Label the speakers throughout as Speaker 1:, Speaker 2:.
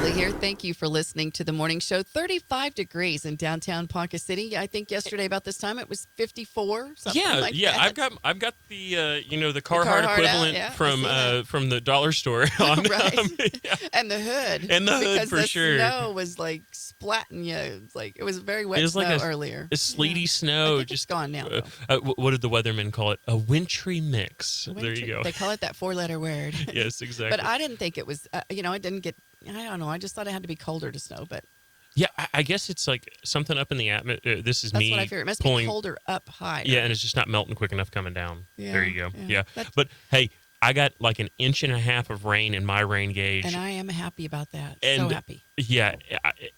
Speaker 1: Leslie here. Thank you for listening to the morning show. 35 degrees in downtown Ponca City. I think yesterday about this time it was 54, something like
Speaker 2: Yeah.
Speaker 1: that.
Speaker 2: I've got the the
Speaker 1: The
Speaker 2: Carhartt
Speaker 1: Carhartt
Speaker 2: equivalent
Speaker 1: out, yeah, I see that.
Speaker 2: from the dollar store on
Speaker 1: Right.
Speaker 2: yeah.
Speaker 1: And the hood.
Speaker 2: And the hood
Speaker 1: because
Speaker 2: for
Speaker 1: the
Speaker 2: sure.
Speaker 1: snow was like splatting you. It was like it was very wet
Speaker 2: It was
Speaker 1: snow
Speaker 2: like
Speaker 1: earlier.
Speaker 2: a sleety
Speaker 1: Yeah.
Speaker 2: snow.
Speaker 1: I think
Speaker 2: Just
Speaker 1: it's gone now though.
Speaker 2: what did the weathermen call it? A wintry mix. There you go.
Speaker 1: They call it that 4-letter word.
Speaker 2: Yes, exactly.
Speaker 1: But I didn't think it was. It didn't get. I don't know. I just thought it had to be colder to snow, but
Speaker 2: Yeah, I guess it's like something up in the atmosphere. This is
Speaker 1: that's
Speaker 2: me
Speaker 1: what I figured. It must
Speaker 2: pulling.
Speaker 1: be colder up higher.
Speaker 2: Yeah, and it's just not melting quick enough coming down.
Speaker 1: Yeah,
Speaker 2: There you go.
Speaker 1: yeah.
Speaker 2: Yeah. But hey, I got like an inch and a half of rain in my rain gauge.
Speaker 1: And I am happy about that.
Speaker 2: And
Speaker 1: so happy.
Speaker 2: yeah,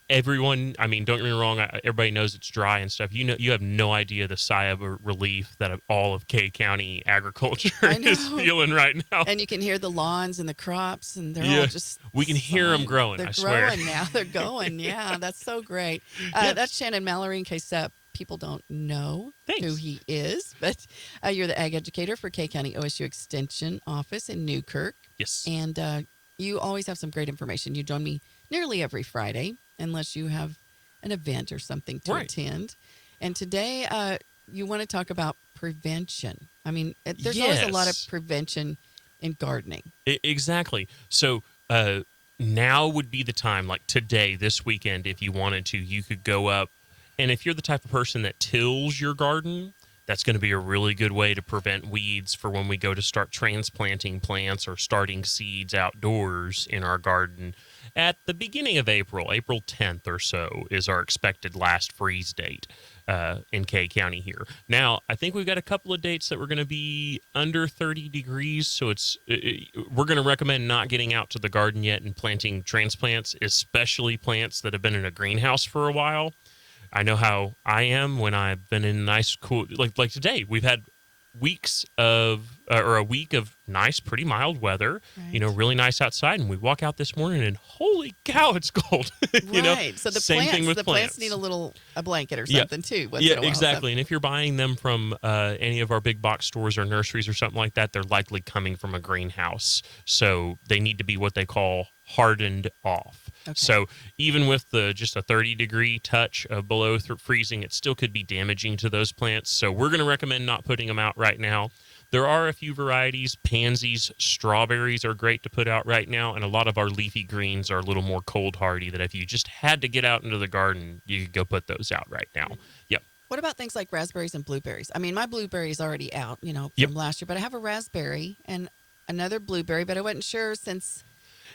Speaker 2: everyone, I mean, don't get me wrong, everybody knows it's dry and stuff. You have no idea the sigh of relief that all of K County agriculture is feeling right now.
Speaker 1: And you can hear the lawns and the crops, and they're all just.
Speaker 2: We can hear them growing,
Speaker 1: They're
Speaker 2: I swear.
Speaker 1: growing now. They're going. Yeah, that's so great. That's Shannon Mallory, in case people don't know who he is. But you're the ag educator for K County OSU Extension Office in Newkirk.
Speaker 2: Yes.
Speaker 1: And you always have some great information. You join me nearly every Friday, unless you have an event or something to attend. And today you want to talk about prevention. I mean, there's always a lot of prevention in gardening.
Speaker 2: Exactly. So now would be the time, like today, this weekend, if you wanted to, you could go up. And if you're the type of person that tills your garden, that's going to be a really good way to prevent weeds for when we go to start transplanting plants or starting seeds outdoors in our garden. At the beginning of April 10th or so is our expected last freeze date in K County here. Now, I think we've got a couple of dates that we're going to be under 30 degrees, so we're going to recommend not getting out to the garden yet and planting transplants, especially plants that have been in a greenhouse for a while. I know how I am when I've been in nice, cool, like today. We've had weeks of, or a week of nice, pretty mild weather, really nice outside. And we walk out this morning and holy cow, it's cold.
Speaker 1: Right. So the
Speaker 2: Same thing with
Speaker 1: plants need a blanket or something too.
Speaker 2: Yeah, exactly. And if you're buying them from any of our big box stores or nurseries or something like that, they're likely coming from a greenhouse. So they need to be what they call hardened off. Okay. So even with just a 30-degree touch of below freezing, it still could be damaging to those plants. So we're going to recommend not putting them out right now. There are a few varieties. Pansies, strawberries are great to put out right now, and a lot of our leafy greens are a little more cold hardy that if you just had to get out into the garden, you could go put those out right now. Yep.
Speaker 1: What about things like raspberries and blueberries? I mean, my blueberry is already out, from last year, but I have a raspberry and another blueberry, but I wasn't sure since...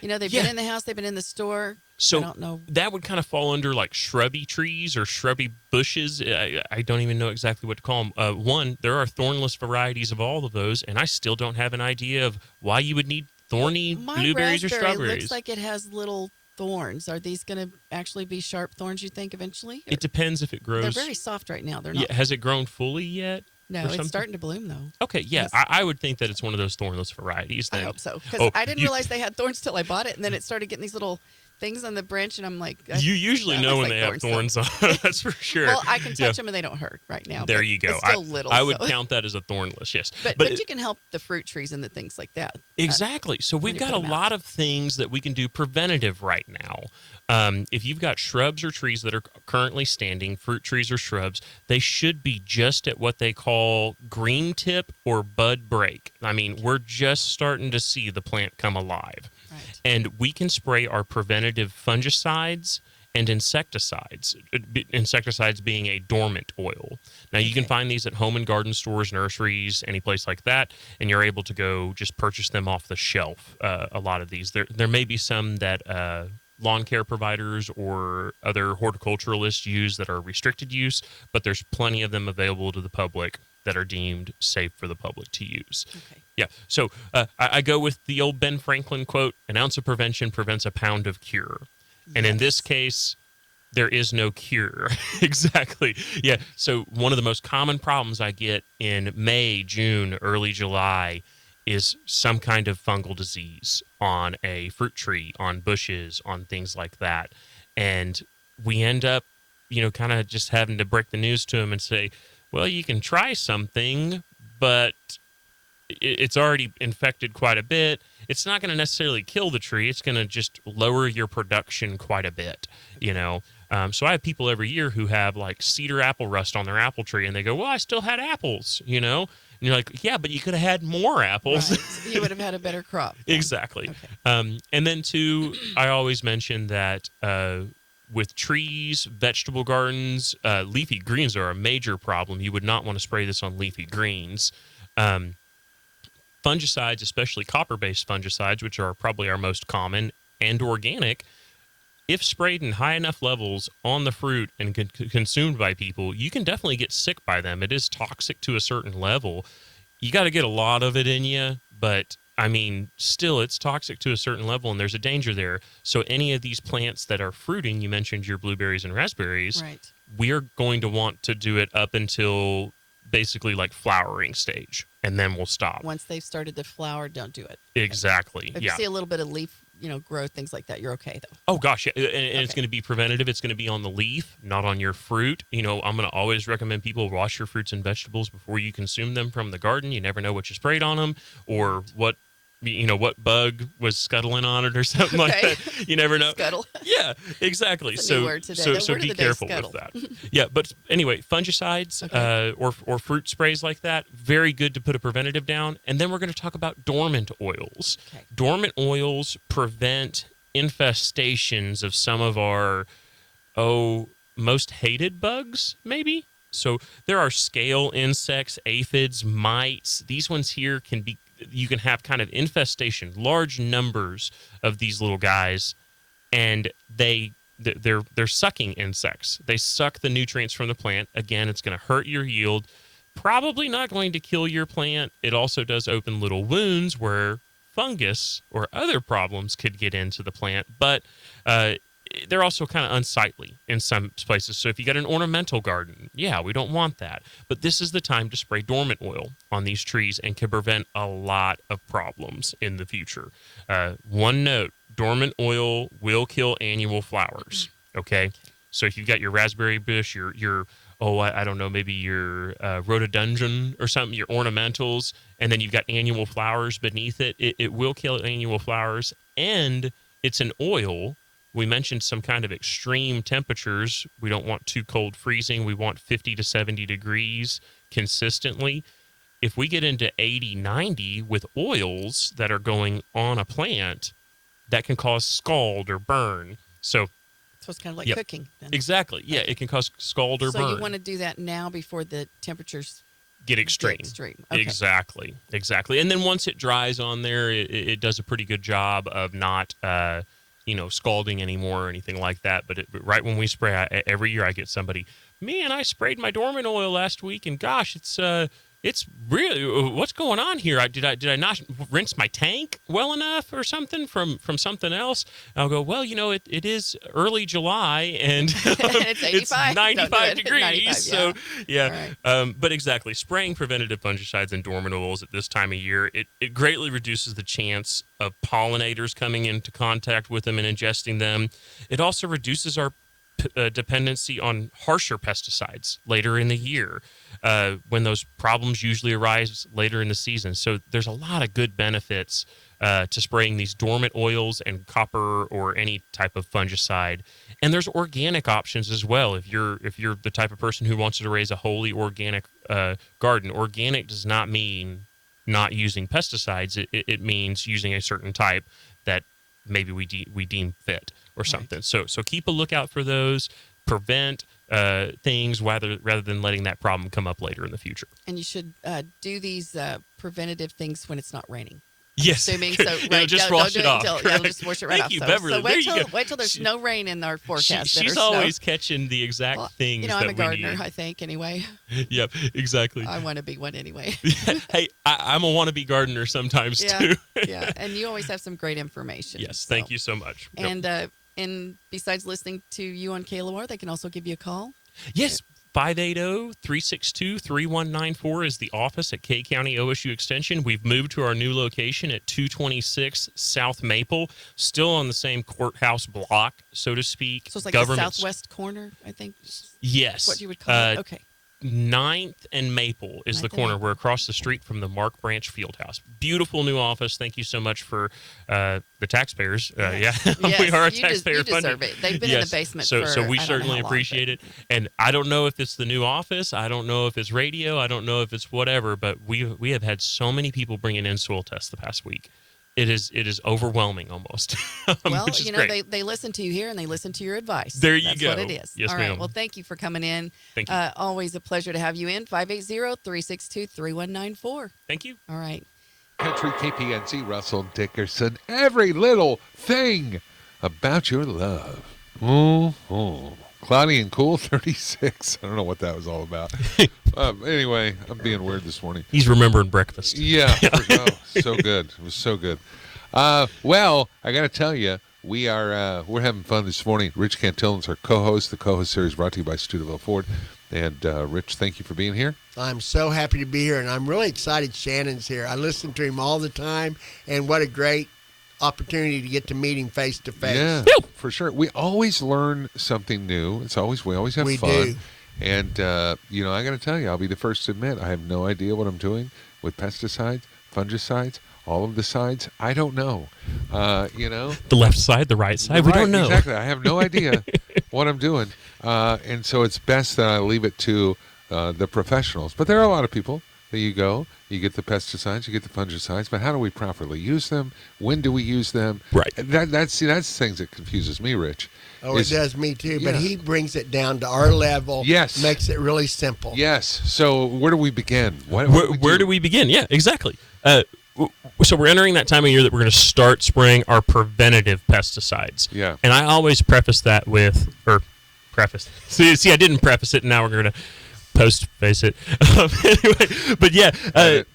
Speaker 1: they've been in the house, they've been in the store.
Speaker 2: So
Speaker 1: I don't know.
Speaker 2: That would kind of fall under like shrubby trees or shrubby bushes. I don't even know exactly what to call them. One, there are thornless varieties of all of those, and I still don't have an idea of why you would need thorny blueberries or strawberries.
Speaker 1: It looks like it has little thorns. Are these going to actually be sharp thorns, you think, eventually?
Speaker 2: It depends if it grows.
Speaker 1: They're very soft right now. They're not.
Speaker 2: Yeah, has it grown fully yet?
Speaker 1: No, it's starting to bloom, though.
Speaker 2: Okay, yeah. Yes. I would think that it's one of those thornless varieties. Then.
Speaker 1: I hope so. Because I didn't realize they had thorns till I bought it, and then it started getting these little things on the branch, and I'm like...
Speaker 2: You usually know when they have thorns on that's for sure.
Speaker 1: Well, I can touch them, and they don't hurt right now.
Speaker 2: There you go.
Speaker 1: It's still little.
Speaker 2: I would count that as a thornless, yes.
Speaker 1: But you can help the fruit trees and the things like that.
Speaker 2: Exactly. So we've got a lot of things that we can do preventative right now. If you've got shrubs or trees that are currently standing, fruit trees or shrubs, they should be just at what they call green tip or bud break. I mean, we're just starting to see the plant come alive. Right. And we can spray our preventative fungicides and insecticides, insecticides being a dormant oil. Now, you can find these at home and garden stores, nurseries, any place like that, and you're able to go just purchase them off the shelf, a lot of these. There may be some that lawn care providers or other horticulturalists use that are restricted use, but there's plenty of them available to the public that are deemed safe for the public to use. Okay. Yeah, so I go with the old Ben Franklin quote, an ounce of prevention prevents a pound of cure. And in this case, there is no cure. Exactly. Yeah, so one of the most common problems I get in May, June, early July is some kind of fungal disease on a fruit tree, on bushes, on things like that. And we end up, kind of just having to break the news to them and say, well, you can try something, but it's already infected quite a bit, it's not going to necessarily kill the tree. It's going to just lower your production quite a bit, you know. So I have people every year who have like cedar apple rust on their apple tree, and they go, well, I still had apples, you know. And you're like, yeah, but you could have had more apples.
Speaker 1: Right. You would have had a better crop.
Speaker 2: Exactly.
Speaker 1: Okay.
Speaker 2: And then too, I always mention that with trees, vegetable gardens, leafy greens are a major problem. You would not want to spray this on leafy greens. Fungicides, especially copper-based fungicides, which are probably our most common, and organic, if sprayed in high enough levels on the fruit and consumed by people, you can definitely get sick by them. It is toxic to a certain level. You got to get a lot of it in you, but I mean, still, it's toxic to a certain level, and there's a danger there. So any of these plants that are fruiting, you mentioned your blueberries and raspberries,
Speaker 1: right.
Speaker 2: We are going to want to do it up until basically like flowering stage, and then we'll stop.
Speaker 1: Once they've started to flower, don't do it.
Speaker 2: Exactly.
Speaker 1: If you see a little bit of leaf, growth, things like that, you're okay though.
Speaker 2: Oh gosh, yeah. And it's going to be preventative. It's going to be on the leaf, not on your fruit. I'm going to always recommend people wash your fruits and vegetables before you consume them from the garden. You never know what you sprayed on them or what bug was scuttling on it or something like that. You never know.
Speaker 1: Scuttle.
Speaker 2: Yeah, exactly.
Speaker 1: That's a new word today.
Speaker 2: So be careful with that. Yeah, but anyway, fungicides or fruit sprays like that, very good to put a preventative down. And then we're going to talk about dormant oils.
Speaker 1: Okay.
Speaker 2: Dormant oils prevent infestations of some of our most hated bugs, maybe. So there are scale insects, aphids, mites. These ones here you can have kind of infestation, large numbers of these little guys, and they're sucking insects. They suck the nutrients from the plant. Again, it's going to hurt your yield. Probably not going to kill your plant. It also does open little wounds where fungus or other problems could get into the plant, but they're also kind of unsightly in some places. So if you got an ornamental garden, yeah, we don't want that. But this is the time to spray dormant oil on these trees and can prevent a lot of problems in the future. One note, dormant oil will kill annual flowers, okay? So if you've got your raspberry bush, I don't know, maybe your rhododendron or something, your ornamentals, and then you've got annual flowers beneath it, it will kill annual flowers, and it's an oil. We mentioned some kind of extreme temperatures. We don't want too cold freezing. We want 50 to 70 degrees consistently. If we get into 80, 90 with oils that are going on a plant, that can cause scald or burn. So
Speaker 1: it's kind of like cooking. Then.
Speaker 2: Exactly. Yeah, it can cause scald or burn.
Speaker 1: So you want to do that now before the temperatures
Speaker 2: get extreme.
Speaker 1: Okay.
Speaker 2: Exactly. And then once it dries on there, it does a pretty good job of not scalding anymore or anything like that. But right when we spray, every year I get somebody, man, I sprayed my dormant oil last week, and gosh, it's really, what's going on here? Did I not rinse my tank well enough or something from something else? And I'll go, well, it is early July and it's 95 degrees. 95, so yeah.
Speaker 1: Right.
Speaker 2: But exactly, spraying preventative fungicides and dormant oils at this time of year, it greatly reduces the chance of pollinators coming into contact with them and ingesting them. It also reduces our dependency on harsher pesticides later in the year when those problems usually arise later in the season. So there's a lot of good benefits to spraying these dormant oils and copper or any type of fungicide. And there's organic options as well. If you're the type of person who wants to raise a wholly organic garden, organic does not mean not using pesticides. It means using a certain type that maybe we deem fit or something. Right. So keep a lookout for those. Prevent things rather than letting that problem come up later in the future.
Speaker 1: And you should do these preventative things when it's not raining.
Speaker 2: Yes.
Speaker 1: Assuming so, right?
Speaker 2: Just wash it off.
Speaker 1: Just wash it right
Speaker 2: Thank
Speaker 1: off.
Speaker 2: you, Beverly.
Speaker 1: So wait till there's no rain in our forecast.
Speaker 2: She's always catching the exact things that we need.
Speaker 1: I'm a gardener, I think, anyway.
Speaker 2: Yep, exactly.
Speaker 1: I want to be one anyway.
Speaker 2: Hey, I'm a wannabe gardener sometimes too.
Speaker 1: Yeah, and you always have some great information.
Speaker 2: Yes, thank you so much.
Speaker 1: And besides listening to you on KLOR, they can also give you a call.
Speaker 2: Yes. 580-362-3194 is the office at K County OSU Extension. We've moved to our new location at 226 South Maple, still on the same courthouse block, so to speak.
Speaker 1: So it's like the southwest corner, I think?
Speaker 2: Yes.
Speaker 1: What you would call it? Okay.
Speaker 2: 9th and Maple is the corner. We're across the street from the Mark Branch Fieldhouse. Beautiful new office. Thank you so much for the taxpayers.
Speaker 1: Yes.
Speaker 2: We are a
Speaker 1: You
Speaker 2: taxpayer
Speaker 1: deserve it. They've been in the basement
Speaker 2: so we
Speaker 1: I don't know
Speaker 2: certainly
Speaker 1: how long,
Speaker 2: appreciate it. And I don't know if it's the new office. I don't know if it's radio. I don't know if it's whatever. But we have had so many people bringing in soil tests the past week. It is overwhelming almost.
Speaker 1: Well,
Speaker 2: which is
Speaker 1: you know,
Speaker 2: great.
Speaker 1: they listen to you here and they listen to your advice.
Speaker 2: There you
Speaker 1: That's
Speaker 2: go.
Speaker 1: what it is.
Speaker 2: Yes,
Speaker 1: All right.
Speaker 2: ma'am.
Speaker 1: Well, thank you for coming in.
Speaker 2: Thank you.
Speaker 1: Always a pleasure to have you in. 580-362-3194.
Speaker 2: Thank you.
Speaker 1: All right.
Speaker 3: Country KPNC, Russell Dickerson. Every little thing about your love. Cloudy and cool, 36. I don't know what that was all about. Anyway, I'm being weird this morning.
Speaker 2: He's remembering breakfast.
Speaker 3: Yeah. So good. It was so good. Well, I got to tell you, we're having fun this morning. Rich Cantillan's our co-host. The co-host series brought to you by Studeville Ford. And Rich, thank you for being here.
Speaker 4: I'm so happy to be here, and I'm really excited Shannon's here. I listen to him all the time, and what a great opportunity to get to meet him face to face.
Speaker 3: Yeah, for sure. We always learn something new. We always have fun.
Speaker 4: Do.
Speaker 3: And, I got to tell you, I'll be the first to admit, I have no idea what I'm doing with pesticides, fungicides, all of the sides. I don't know.
Speaker 2: The left side, the right side, we don't know.
Speaker 3: Exactly. I have no idea what I'm doing. And so it's best that I leave it to the professionals. But there are a lot of people that you get the pesticides, you get the fungicides, but how do we properly use them? When do we use them?
Speaker 2: Right.
Speaker 3: That's things that confuses me, Rich.
Speaker 4: It does me too,
Speaker 3: Yeah.
Speaker 4: but he brings it down to our level.
Speaker 3: Yes.
Speaker 4: Makes it really simple.
Speaker 3: Yes. So where do we begin?
Speaker 2: Where do we begin? Yeah, exactly. So we're entering that time of year that we're going to start spraying our preventative pesticides.
Speaker 3: Yeah.
Speaker 2: And I always preface that with, See, I didn't preface it, and now we're going to post-face it. Anyway, but yeah,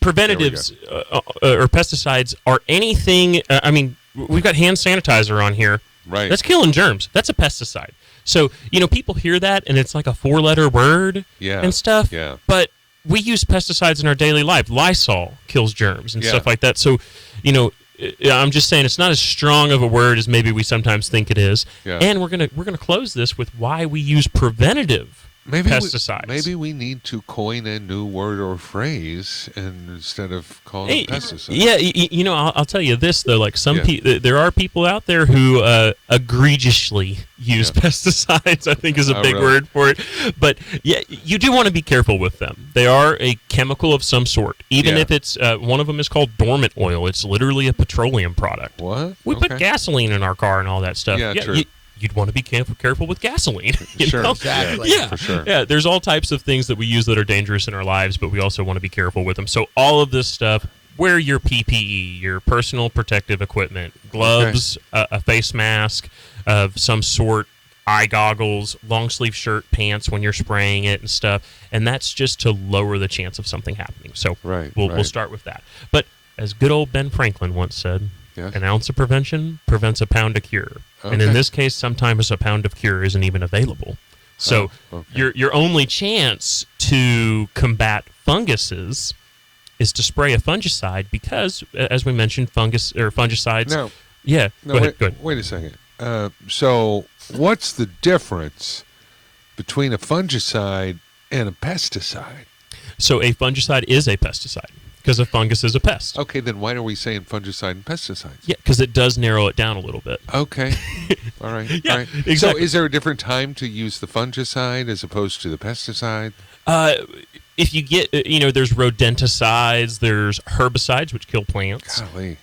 Speaker 2: preventatives or pesticides are anything. We've got hand sanitizer on here.
Speaker 3: Right.
Speaker 2: That's killing germs. That's a pesticide. So, people hear that, and it's like a 4-letter word and stuff.
Speaker 3: Yeah.
Speaker 2: But we use pesticides in our daily life. Lysol kills germs and stuff like that. So, I'm just saying it's not as strong of a word as maybe we sometimes think it is.
Speaker 3: Yeah.
Speaker 2: And we're gonna close this with why we use preventative pesticides.
Speaker 3: Maybe we need to coin a new word or phrase instead of calling it pesticides.
Speaker 2: Yeah, I'll tell you this though. Like there are people out there who egregiously use pesticides. I think is a big word for it. But yeah, you do want to be careful with them. They are a chemical of some sort. Even if it's one of them is called dormant oil. It's literally a petroleum product.
Speaker 3: What?
Speaker 2: We put gasoline in our car and all that stuff.
Speaker 3: Yeah, true.
Speaker 2: You'd want to be careful with gasoline.
Speaker 3: Sure,
Speaker 4: exactly.
Speaker 2: Yeah,
Speaker 3: for sure.
Speaker 2: Yeah, there's all types of things that we use that are dangerous in our lives, but we also want to be careful with them. So all of this stuff, wear your PPE, your personal protective equipment, gloves, a face mask of some sort, eye goggles, long sleeve shirt, pants when you're spraying it and stuff. And that's just to lower the chance of something happening. So we'll start with that. But as good old Ben Franklin once said, an ounce of prevention prevents a pound of cure. And in this case, sometimes a pound of cure isn't even available. So your only chance to combat funguses is to spray a fungicide because, as we mentioned, fungicides.
Speaker 3: No.
Speaker 2: Yeah.
Speaker 3: No,
Speaker 2: go ahead.
Speaker 3: Wait a second. So what's the difference between a fungicide and a pesticide?
Speaker 2: So a fungicide is a pesticide. Because a fungus is a pest.
Speaker 3: Okay, then why are we saying fungicide and pesticides?
Speaker 2: Yeah, because it does narrow it down a little bit.
Speaker 3: Okay. All right.
Speaker 2: Yeah,
Speaker 3: all right.
Speaker 2: exactly.
Speaker 3: So is there a different time to use the fungicide as opposed to the pesticide?
Speaker 2: If you get, there's rodenticides, there's herbicides, which kill plants.
Speaker 3: Golly.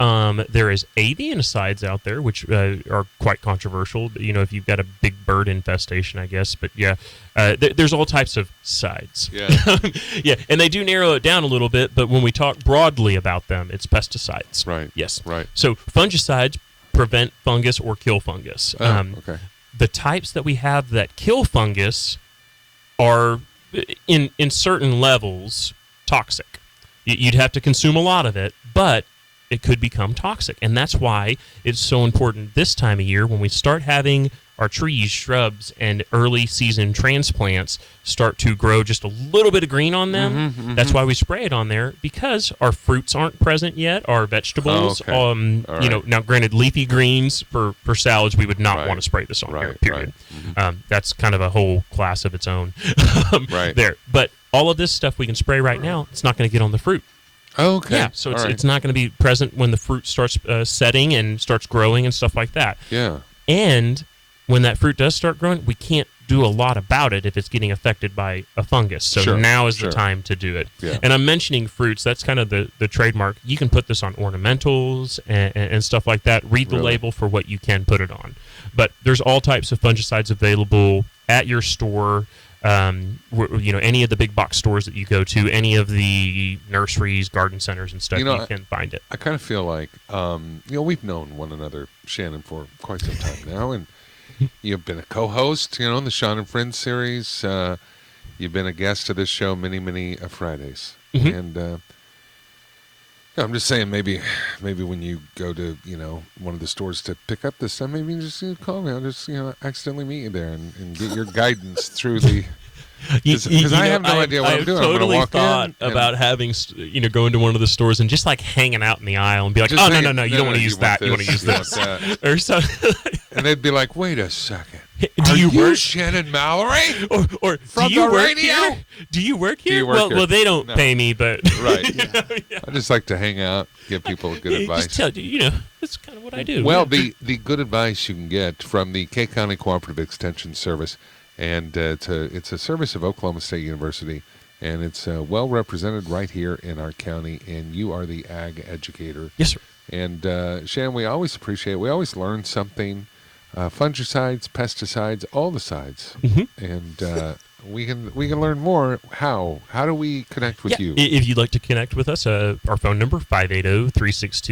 Speaker 2: There is avianicides out there, which are quite controversial. If you've got a big bird infestation, I guess. But yeah, there's all types of sides.
Speaker 3: Yeah.
Speaker 2: Yeah, and they do narrow it down a little bit. But when we talk broadly about them, it's pesticides.
Speaker 3: Right.
Speaker 2: Yes.
Speaker 3: Right.
Speaker 2: So fungicides prevent fungus or kill fungus.
Speaker 3: Okay.
Speaker 2: The types that we have that kill fungus are in certain levels toxic. You'd have to consume a lot of it, but it could become toxic. And that's why it's so important this time of year when we start having our trees, shrubs, and early season transplants start to grow just a little bit of green on them. That's why we spray it on there, because our fruits aren't present yet, our vegetables. Now granted, leafy greens for salads, we would not want to spray this on here, period. That's kind of a whole class of its own there. But all of this stuff we can spray right now, it's not going to get on the fruit.
Speaker 3: Okay.
Speaker 2: Yeah, so
Speaker 3: All right.
Speaker 2: it's not going to be present when the fruit starts setting and starts growing and stuff like that.
Speaker 3: Yeah.
Speaker 2: And when that fruit does start growing, we can't do a lot about it if it's getting affected by a fungus. So
Speaker 3: Sure,
Speaker 2: now is
Speaker 3: sure.
Speaker 2: the time to do it.
Speaker 3: Yeah.
Speaker 2: And I'm mentioning fruits. That's kind of the trademark. You can put this on ornamentals and stuff like that. Read the
Speaker 3: Really?
Speaker 2: label for what you can put it on. But there's all types of fungicides available at your store. Any of the big box stores that you go to, any of the nurseries, garden centers, and stuff, you can find it.
Speaker 3: I kind of feel like, we've known one another, Shannon, for quite some time now, and you've been a co-host, on the Sean and Friends series. You've been a guest to this show many Fridays, and I'm just saying, maybe when you go to one of the stores to pick up this stuff, maybe you just call me. I'll just accidentally meet you there and get your guidance through the. Because I have no idea what I'm doing.
Speaker 2: Totally
Speaker 3: I'm going to walk
Speaker 2: thought
Speaker 3: in
Speaker 2: about having going to one of the stores and just like hanging out in the aisle and be like,
Speaker 3: Just
Speaker 2: oh
Speaker 3: hang
Speaker 2: no, you don't want to use that. You want to use this or something.
Speaker 3: and they'd be like, "Wait a second,
Speaker 2: Do you work
Speaker 3: Shannon Mallory?"
Speaker 2: Or
Speaker 3: From
Speaker 2: do you
Speaker 3: the
Speaker 2: work
Speaker 3: radio?
Speaker 2: here? Do you work here?
Speaker 3: you work here?
Speaker 2: Well, they don't
Speaker 3: No.
Speaker 2: pay me, but
Speaker 3: Right. I just like to hang out, give people good advice.
Speaker 2: Just tell that's kind of what I do.
Speaker 3: Well, the good advice you can get from the K County Cooperative Extension Service, and it's a service of Oklahoma State University, and it's well represented right here in our county, and you are the ag educator.
Speaker 2: Yes, sir.
Speaker 3: And Shannon, we always appreciate it. We always learn something. Fungicides, pesticides, all the sides, and we can learn more. How do we connect with you?
Speaker 2: If you'd like to connect with us, our phone number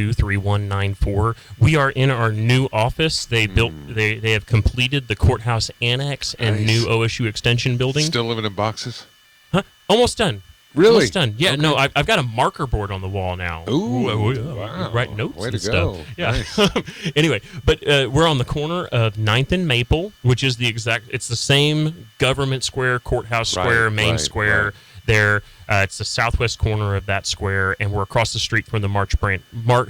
Speaker 2: 580-362-3194. We are in our new office. They have completed the courthouse annex and
Speaker 3: Nice.
Speaker 2: new OSU extension building.
Speaker 3: Still living in boxes?
Speaker 2: Huh? Almost done.
Speaker 3: Really?
Speaker 2: Almost done. Yeah,
Speaker 3: Okay.
Speaker 2: no, I've got a marker board on the wall now.
Speaker 3: Ooh,
Speaker 2: Yeah.
Speaker 3: wow.
Speaker 2: Write notes
Speaker 3: Way
Speaker 2: and
Speaker 3: to
Speaker 2: stuff.
Speaker 3: go.
Speaker 2: Yeah.
Speaker 3: Nice.
Speaker 2: Anyway, but we're on the corner of 9th and Maple, which is it's the same government square, courthouse square, main
Speaker 3: right,
Speaker 2: square
Speaker 3: right.
Speaker 2: there. It's the southwest corner of that square, and we're across the street from the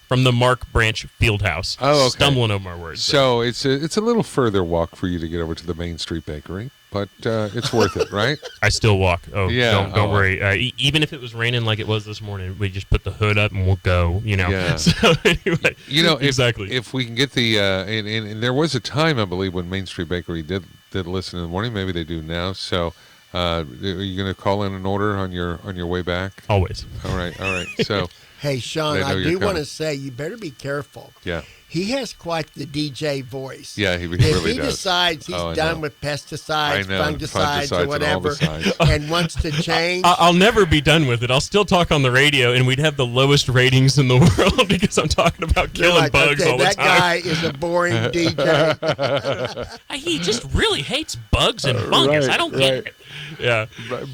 Speaker 2: from the Mark Branch Fieldhouse.
Speaker 3: Oh, okay.
Speaker 2: Stumbling over my words.
Speaker 3: So it's a little further walk for you to get over to the Main Street Bakery, but it's worth it, right?
Speaker 2: I still walk. Oh,
Speaker 3: Yeah.
Speaker 2: don't worry. Even if it was raining like it was this morning, we just put the hood up and we'll go.
Speaker 3: Yeah.
Speaker 2: So anyway,
Speaker 3: exactly. If we can get the and there was a time, I believe, when Main Street Bakery did listen in the morning. Maybe they do now. So are you going to call in an order on your way back?
Speaker 2: Always.
Speaker 3: All right. So
Speaker 4: Hey, Sean,
Speaker 3: They know
Speaker 4: I
Speaker 3: you're
Speaker 4: do want
Speaker 3: coming.
Speaker 4: to say you better be careful.
Speaker 3: yeah.
Speaker 4: He has quite the DJ voice.
Speaker 3: Yeah, he
Speaker 4: If
Speaker 3: really
Speaker 4: he
Speaker 3: does.
Speaker 4: decides he's
Speaker 3: Oh, I
Speaker 4: done
Speaker 3: know.
Speaker 4: with pesticides,
Speaker 3: I know,
Speaker 4: fungicides,
Speaker 3: fungicides and all
Speaker 4: or whatever,
Speaker 3: the sides.
Speaker 4: and wants to change,
Speaker 2: I'll never be done with it. I'll still talk on the radio, and we'd have the lowest ratings in the world because I'm talking about
Speaker 4: they're
Speaker 2: killing
Speaker 4: like,
Speaker 2: bugs
Speaker 4: okay,
Speaker 2: all the
Speaker 4: that
Speaker 2: time.
Speaker 4: guy is a boring DJ.
Speaker 2: He just really hates bugs and fungus.
Speaker 3: Right,
Speaker 2: I don't get
Speaker 3: right.
Speaker 2: it. Yeah.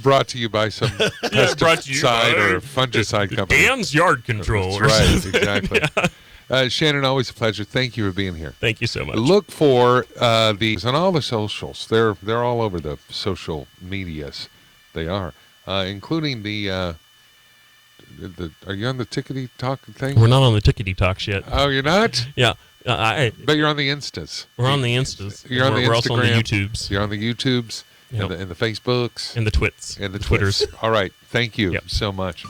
Speaker 3: Brought to you by some
Speaker 2: brought to you
Speaker 3: pesticide
Speaker 2: by
Speaker 3: or fungicide company.
Speaker 2: Dan's Yard Control.
Speaker 3: That's
Speaker 2: or
Speaker 3: right,
Speaker 2: something.
Speaker 3: exactly. Shannon, always a pleasure. Thank you for being here.
Speaker 2: Thank you so much.
Speaker 3: Look for these on all the socials. They're all over the social medias. They are, including the. Are you on the Tickety Talk thing?
Speaker 2: We're not on the Tickety Talks yet.
Speaker 3: Oh, you're not?
Speaker 2: Yeah.
Speaker 3: But you're on the Instas.
Speaker 2: We're on the Instas.
Speaker 3: You're on the
Speaker 2: We're also on the
Speaker 3: Instagram.
Speaker 2: YouTubes
Speaker 3: You're on the YouTubes
Speaker 2: Yep.
Speaker 3: and the Facebooks
Speaker 2: and the Twits.
Speaker 3: and the
Speaker 2: Twitters.
Speaker 3: Twitters. All right. Thank you
Speaker 2: Yep.
Speaker 3: so much.